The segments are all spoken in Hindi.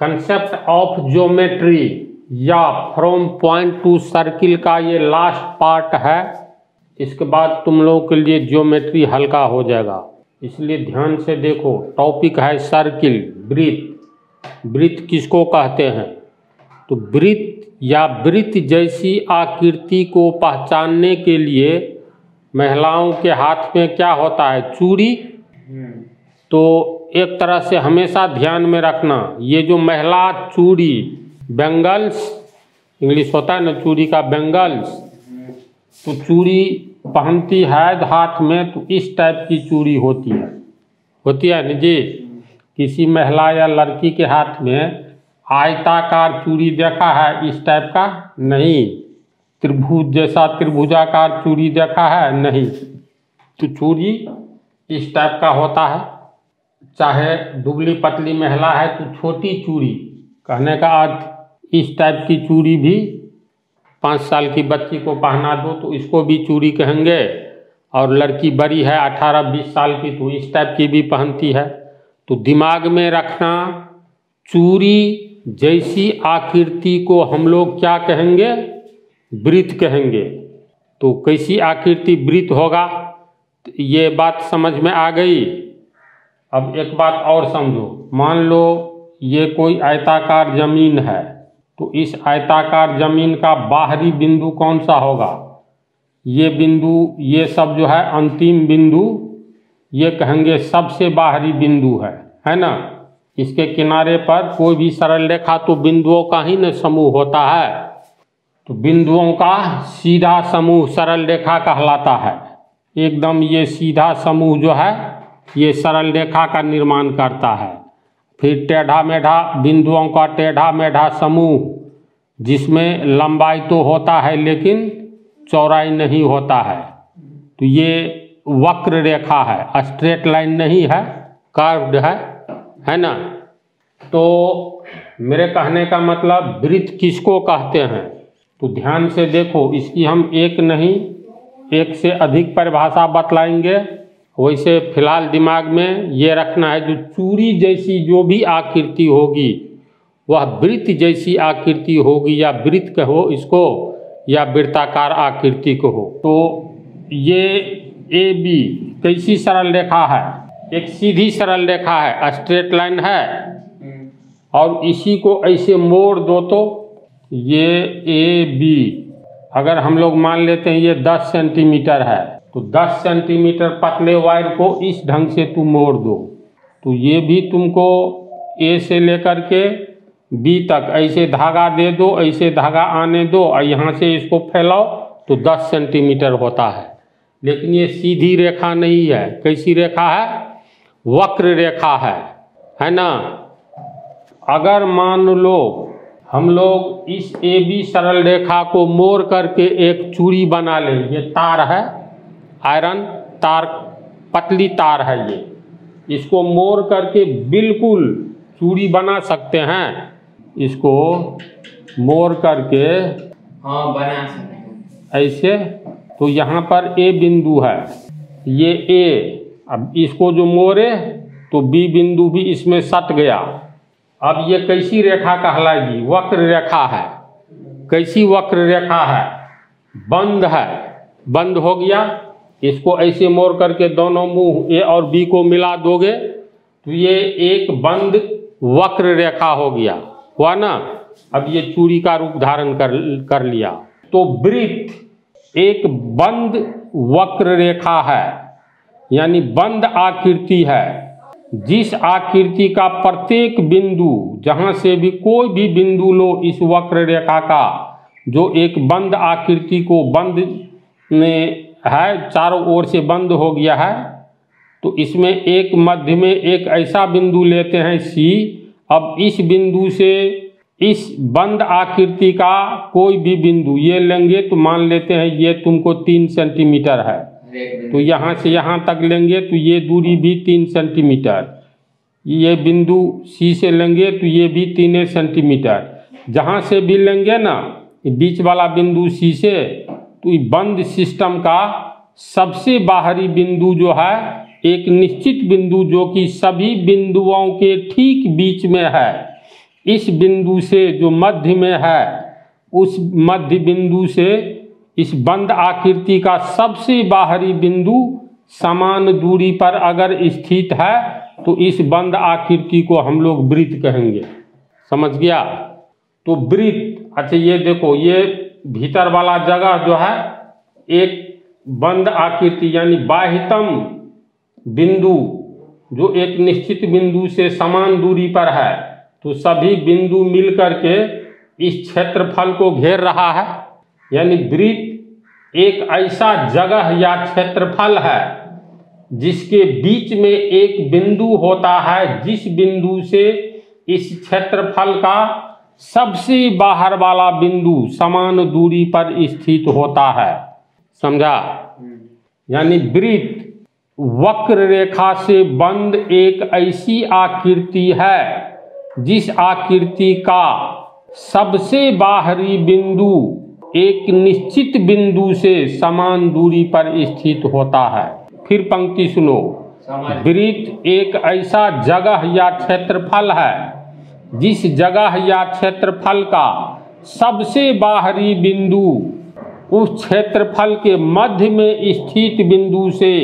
कंसेप्ट ऑफ ज्योमेट्री या फ्रॉम पॉइंट टू सर्किल का ये लास्ट पार्ट है। इसके बाद तुम लोगों के लिए ज्योमेट्री हल्का हो जाएगा, इसलिए ध्यान से देखो। टॉपिक है सर्किल, वृत्त। वृत्त किसको कहते हैं? तो वृत्त या वृत्त जैसी आकृति को पहचानने के लिए महिलाओं के हाथ में क्या होता है? चूड़ी। तो एक तरह से हमेशा ध्यान में रखना, ये जो महिला चूड़ी, बैंगल्स इंग्लिश होता है ना, चूड़ी का बैंगल्स, तो चूड़ी पहनती है हाथ में, तो इस टाइप की चूड़ी होती है ना जी। किसी महिला या लड़की के हाथ में आयताकार चूड़ी देखा है इस टाइप का? नहीं। त्रिभुज जैसा त्रिभुजाकार चूड़ी देखा है? नहीं। तो चूड़ी इस टाइप का होता है। चाहे दुबली पतली महिला है तो छोटी चूड़ी, कहने का अर्थ इस टाइप की चूड़ी भी 5 साल की बच्ची को पहना दो तो इसको भी चूड़ी कहेंगे। और लड़की बड़ी है 18-20 साल की तो इस टाइप की भी पहनती है। तो दिमाग में रखना, चूड़ी जैसी आकृति को हम लोग क्या कहेंगे? वृत्त कहेंगे। तो कैसी आकृति वृत्त होगा, ये बात समझ में आ गई। अब एक बात और समझो, मान लो ये कोई आयताकार जमीन है, तो इस आयताकार जमीन का बाहरी बिंदु कौन सा होगा? ये बिंदु, ये सब जो है अंतिम बिंदु, ये कहेंगे सबसे बाहरी बिंदु है ना। इसके किनारे पर कोई भी सरल रेखा तो बिंदुओं का ही न समूह होता है, तो बिंदुओं का सीधा समूह सरल रेखा कहलाता है। एकदम ये सीधा समूह जो है ये सरल रेखा का निर्माण करता है। फिर टेढ़ा मेढ़ा बिंदुओं का टेढ़ा मेढ़ा समूह, जिसमें लंबाई तो होता है लेकिन चौड़ाई नहीं होता है, तो ये वक्र रेखा है, स्ट्रेट लाइन नहीं है, कर्व्ड है ना। तो मेरे कहने का मतलब वृत्त किसको कहते हैं? तो ध्यान से देखो, इसकी हम एक नहीं एक से अधिक परिभाषा बतलाएंगे। वैसे फिलहाल दिमाग में ये रखना है, जो चूड़ी जैसी जो भी आकृति होगी वह वृत्त जैसी आकृति होगी, या वृत्त कहो इसको या वृत्ताकार आकृति को हो। तो ये ए बी कैसी सरल रेखा है? एक सीधी सरल रेखा है, स्ट्रेट लाइन है, और इसी को ऐसे मोड़ दो तो ये ए बी, अगर हम लोग मान लेते हैं ये 10 सेंटीमीटर है, तो 10 सेंटीमीटर पतले वायर को इस ढंग से तुम मोड़ दो, तो ये भी तुमको ए से लेकर के बी तक ऐसे धागा दे दो, ऐसे धागा आने दो, और यहाँ से इसको फैलाओ तो 10 सेंटीमीटर होता है। लेकिन ये सीधी रेखा नहीं है, कैसी रेखा है? वक्र रेखा है ना। अगर मान लो हम लोग इस ए बी सरल रेखा को मोड़ करके एक चूड़ी बना लें, ये तार है, आयरन तार, पतली तार है ये, इसको मोड़ करके बिल्कुल चूड़ी बना सकते हैं। इसको मोड़ करके बना सकते हैं ऐसे, तो यहाँ पर ए बिंदु है, ये ए, अब इसको जो मोड़े तो बी बिंदु भी इसमें सट गया। अब ये कैसी रेखा कहलाएगी? वक्र रेखा है। कैसी वक्र रेखा है? बंद है, बंद हो गया। इसको ऐसे मोड़ करके दोनों मुंह ए और बी को मिला दोगे तो ये एक बंद वक्र रेखा हो गया, हुआ ना। अब ये चूड़ी का रूप धारण कर लिया। तो वृत्त एक बंद वक्र रेखा है, यानी बंद आकृति है, जिस आकृति का प्रत्येक बिंदु, जहाँ से भी कोई भी बिंदु लो इस वक्र रेखा का, जो एक बंद आकृति को बंद में है, चारों ओर से बंद हो गया है, तो इसमें एक मध्य में एक ऐसा बिंदु लेते हैं सी। अब इस बिंदु से इस बंद आकृति का कोई भी बिंदु ये लेंगे, तो मान लेते हैं ये तुमको 3 सेंटीमीटर है, तो यहाँ से यहाँ तक लेंगे तो ये दूरी भी 3 सेंटीमीटर। ये बिंदु सी से लेंगे तो ये भी 3 सेंटीमीटर। जहाँ से भी लेंगे ना बीच वाला बिंदु सी से, तो बंद सिस्टम का सबसे बाहरी बिंदु जो है एक निश्चित बिंदु, जो कि सभी बिंदुओं के ठीक बीच में है, इस बिंदु से जो मध्य में है उस मध्य बिंदु से इस बंद आकृति का सबसे बाहरी बिंदु समान दूरी पर अगर स्थित है तो इस बंद आकृति को हम लोग वृत्त कहेंगे। समझ गया? तो वृत्त, अच्छा ये देखो, ये भीतर वाला जगह जो है एक बंद आकृति यानी बाह्यतम बिंदु जो एक निश्चित बिंदु से समान दूरी पर है, तो सभी बिंदु मिलकर के इस क्षेत्रफल को घेर रहा है। यानी वृत्त एक ऐसा जगह या क्षेत्रफल है जिसके बीच में एक बिंदु होता है, जिस बिंदु से इस क्षेत्रफल का सबसे बाहर वाला बिंदु समान दूरी पर स्थित होता है। समझा? यानी वृत्त वक्र रेखा से बंद एक ऐसी आकृति है जिस आकृति का सबसे बाहरी बिंदु एक निश्चित बिंदु से समान दूरी पर स्थित होता है। फिर पंक्ति सुनो, वृत्त एक ऐसा जगह या क्षेत्रफल है जिस जगह या क्षेत्रफल का सबसे बाहरी बिंदु उस क्षेत्रफल के मध्य में स्थित बिंदु से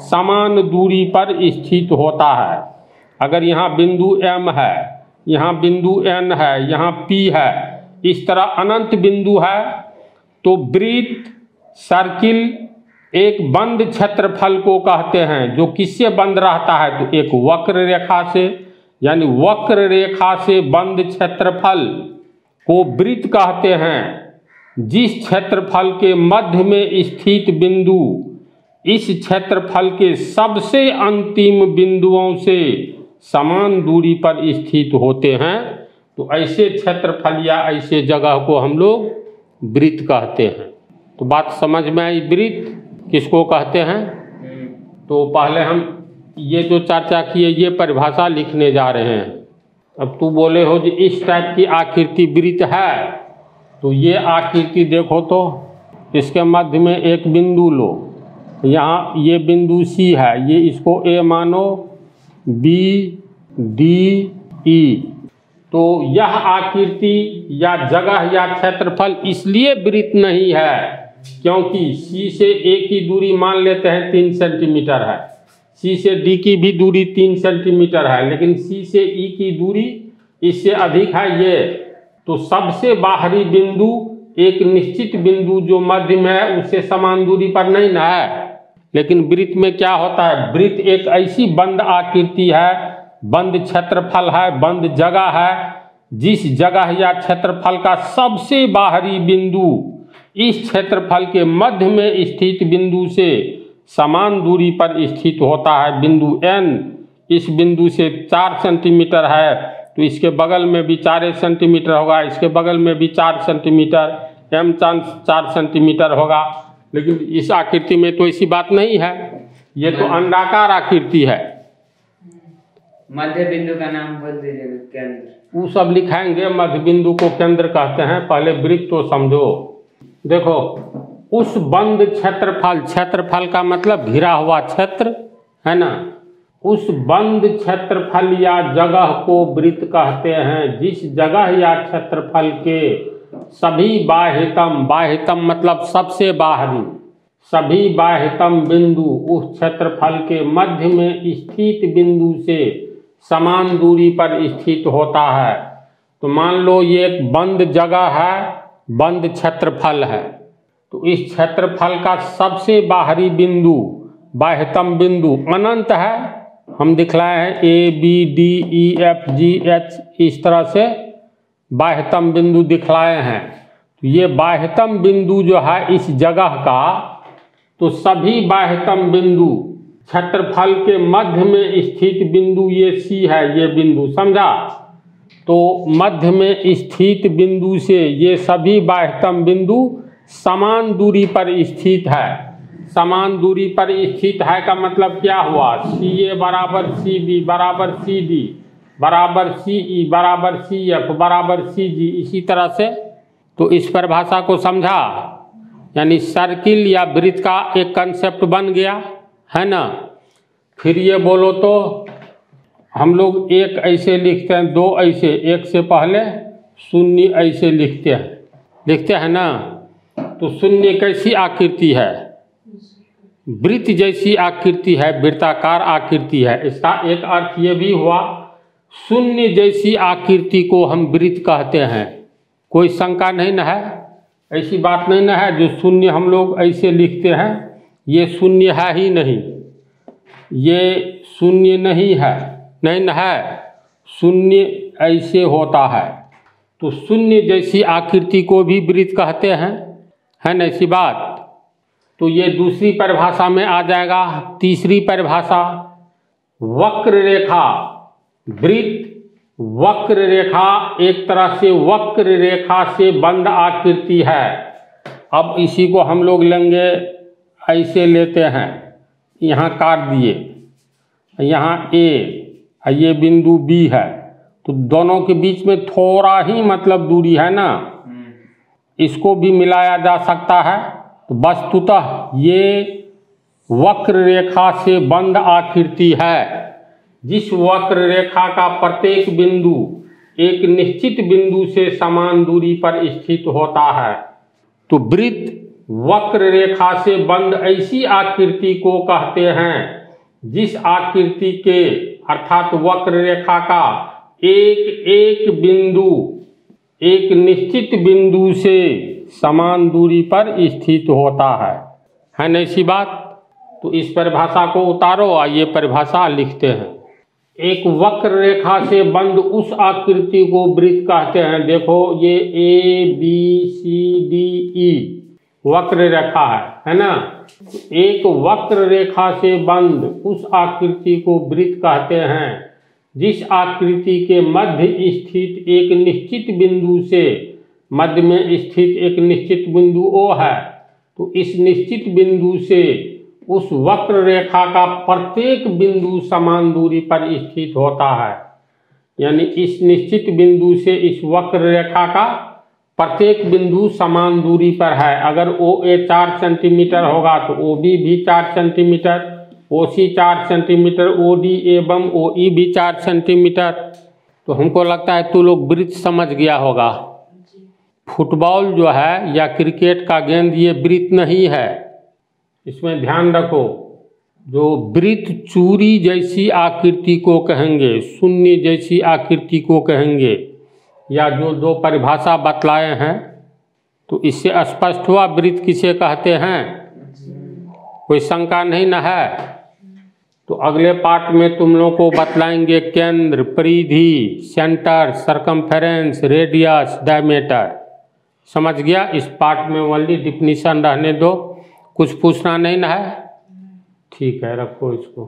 समान दूरी पर स्थित होता है। अगर यहाँ बिंदु M है, यहाँ बिंदु N है, यहाँ P है, इस तरह अनंत बिंदु है, तो वृत्त सर्किल एक बंद क्षेत्रफल को कहते हैं जो किससे बंद रहता है, तो एक वक्र रेखा से, यानी वक्र रेखा से बंद क्षेत्रफल को वृत्त कहते हैं। जिस क्षेत्रफल के मध्य में स्थित बिंदु इस क्षेत्रफल के सबसे अंतिम बिंदुओं से समान दूरी पर स्थित होते हैं, तो ऐसे क्षेत्रफल या ऐसे जगह को हम लोग वृत्त कहते हैं। तो बात समझ में आई? वृत्त किसको कहते हैं? तो पहले हम ये जो चर्चा किए ये परिभाषा लिखने जा रहे हैं। अब तू बोले हो कि इस टाइप की आकृति वृत्त है, तो ये आकृति देखो, तो इसके मध्य में एक बिंदु लो, यहाँ ये बिंदु C है, ये इसको A मानो, B, D, E, तो यह आकृति या जगह या क्षेत्रफल इसलिए वृत्त नहीं है क्योंकि C से A की दूरी मान लेते हैं 3 सेंटीमीटर है, C से D की भी दूरी 3 सेंटीमीटर है, लेकिन C से E की दूरी इससे अधिक है ये, तो सबसे बाहरी बिंदु एक निश्चित बिंदु जो मध्य में है उससे समान दूरी पर नहीं ना है। लेकिन वृत्त में क्या होता है? वृत्त एक ऐसी बंद आकृति है, बंद क्षेत्रफल है, बंद जगह है, जिस जगह या क्षेत्रफल का सबसे बाहरी बिंदु इस क्षेत्रफल के मध्य में स्थित बिंदु से समान दूरी पर स्थित होता है। बिंदु N इस बिंदु से 4 सेंटीमीटर है, तो इसके बगल में भी 4 सेंटीमीटर होगा, इसके बगल में भी 4 सेंटीमीटर, M 4 सेंटीमीटर होगा। लेकिन इस आकृति में तो ऐसी बात नहीं है, ये तो अंडाकार आकृति है। मध्य बिंदु का नाम बोल दीजिए, केंद्र। वो सब लिखाएंगे, मध्य बिंदु को केंद्र कहते हैं। पहले वृत्त तो समझो। देखो, उस बंद क्षेत्रफल, क्षेत्रफल का मतलब घिरा हुआ क्षेत्र है ना, उस बंद क्षेत्रफल या जगह को वृत्त कहते हैं जिस जगह या क्षेत्रफल के सभी बाह्यतम, बाह्यतम मतलब सबसे बाहरी, सभी बाह्यतम बिंदु उस क्षेत्रफल के मध्य में स्थित बिंदु से समान दूरी पर स्थित होता है। तो मान लो ये एक बंद जगह है, बंद क्षेत्रफल है, तो इस क्षेत्रफल का सबसे बाहरी बिंदु, बाह्यतम बिंदु अनंत है। हम दिखलाए हैं A, B, D, E, F, G, H, इस तरह से बाह्यतम बिंदु दिखलाए हैं। तो ये बाह्यतम बिंदु जो है इस जगह का, तो सभी बाह्यतम बिंदु क्षेत्रफल के मध्य में स्थित बिंदु ये C है, ये बिंदु समझा। तो मध्य में स्थित बिंदु से ये सभी बाह्यतम बिंदु समान दूरी पर स्थित है। समान दूरी पर स्थित है का मतलब क्या हुआ? CA बराबर CB बराबर CD बराबर CE बराबर CF बराबर CG, इसी तरह से। तो इस परिभाषा को समझा, यानी सर्किल या वृत्त का एक कंसेप्ट बन गया है ना। फिर ये बोलो तो हम लोग एक ऐसे लिखते हैं, दो ऐसे, एक से पहले शून्य ऐसे लिखते हैं ना। तो शून्य कैसी आकृति है? वृत्त जैसी आकृति है, वृत्ताकार आकृति है। इसका एक अर्थ ये भी हुआ, शून्य जैसी आकृति को हम वृत्त कहते हैं। कोई शंका नहीं न है, ऐसी बात नहीं न है जो शून्य हम लोग ऐसे लिखते हैं, ये शून्य है ही नहीं, ये शून्य नहीं है, नहीं न है, शून्य ऐसे होता है। तो शून्य जैसी आकृति को भी वृत्त कहते हैं, है न ऐसी बात। तो ये दूसरी परिभाषा में आ जाएगा। तीसरी परिभाषा, वक्र रेखा। वृत्त, वक्र रेखा, एक तरह से वक्र रेखा से बंद आकृति है। अब इसी को हम लोग लेंगे, ऐसे लेते हैं, यहाँ काट दिए, यहाँ ए, ये बिंदु बी है, तो दोनों के बीच में थोड़ा ही मतलब दूरी है ना, इसको भी मिलाया जा सकता है। तो वस्तुतः ये वक्र रेखा से बंद आकृति है। जिस वक्र रेखा का प्रत्येक बिंदु एक निश्चित बिंदु से समान दूरी पर स्थित होता है, तो वृत्त वक्र रेखा से बंद ऐसी आकृति को कहते हैं जिस आकृति के अर्थात वक्र रेखा का एक एक बिंदु एक निश्चित बिंदु से समान दूरी पर स्थित होता है न ऐसी बात। तो इस परिभाषा को उतारो और ये परिभाषा लिखते हैं। एक वक्र रेखा से बंद उस आकृति को वृत्त कहते हैं। देखो ये A B C D E वक्र रेखा है ना। एक वक्र रेखा से बंद उस आकृति को वृत्त कहते हैं जिस आकृति के मध्य स्थित एक निश्चित बिंदु से, मध्य में स्थित एक निश्चित बिंदु ओ है, तो इस निश्चित बिंदु से उस वक्र रेखा का प्रत्येक बिंदु समान दूरी पर स्थित होता है। यानी इस निश्चित बिंदु से इस वक्र रेखा का प्रत्येक बिंदु समान दूरी पर है। अगर ओ ए 4 सेंटीमीटर होगा तो ओ बी भी 4 सेंटीमीटर, ओ सी 4 सेंटीमीटर, ओ डी एवं ओ ई भी 4 सेंटीमीटर। तो हमको लगता है तू लोग वृत्त समझ गया होगा। फुटबॉल जो है या क्रिकेट का गेंद ये वृत्त नहीं है, इसमें ध्यान रखो। जो वृत्त चूरी जैसी आकृति को कहेंगे, शून्य जैसी आकृति को कहेंगे, या जो दो परिभाषा बतलाए हैं, तो इससे स्पष्ट हुआ वृत्त किसे कहते हैं, कोई शंका नहीं न है। तो अगले पार्ट में तुम लोगों को बतलाएंगे केंद्र, परिधि, सेंटर, सरकमफेरेंस, रेडियस, डायमीटर। समझ गया। इस पार्ट में ओनली डिफिनीशन रहने दो, कुछ पूछना नहीं न है। ठीक है, रखो इसको।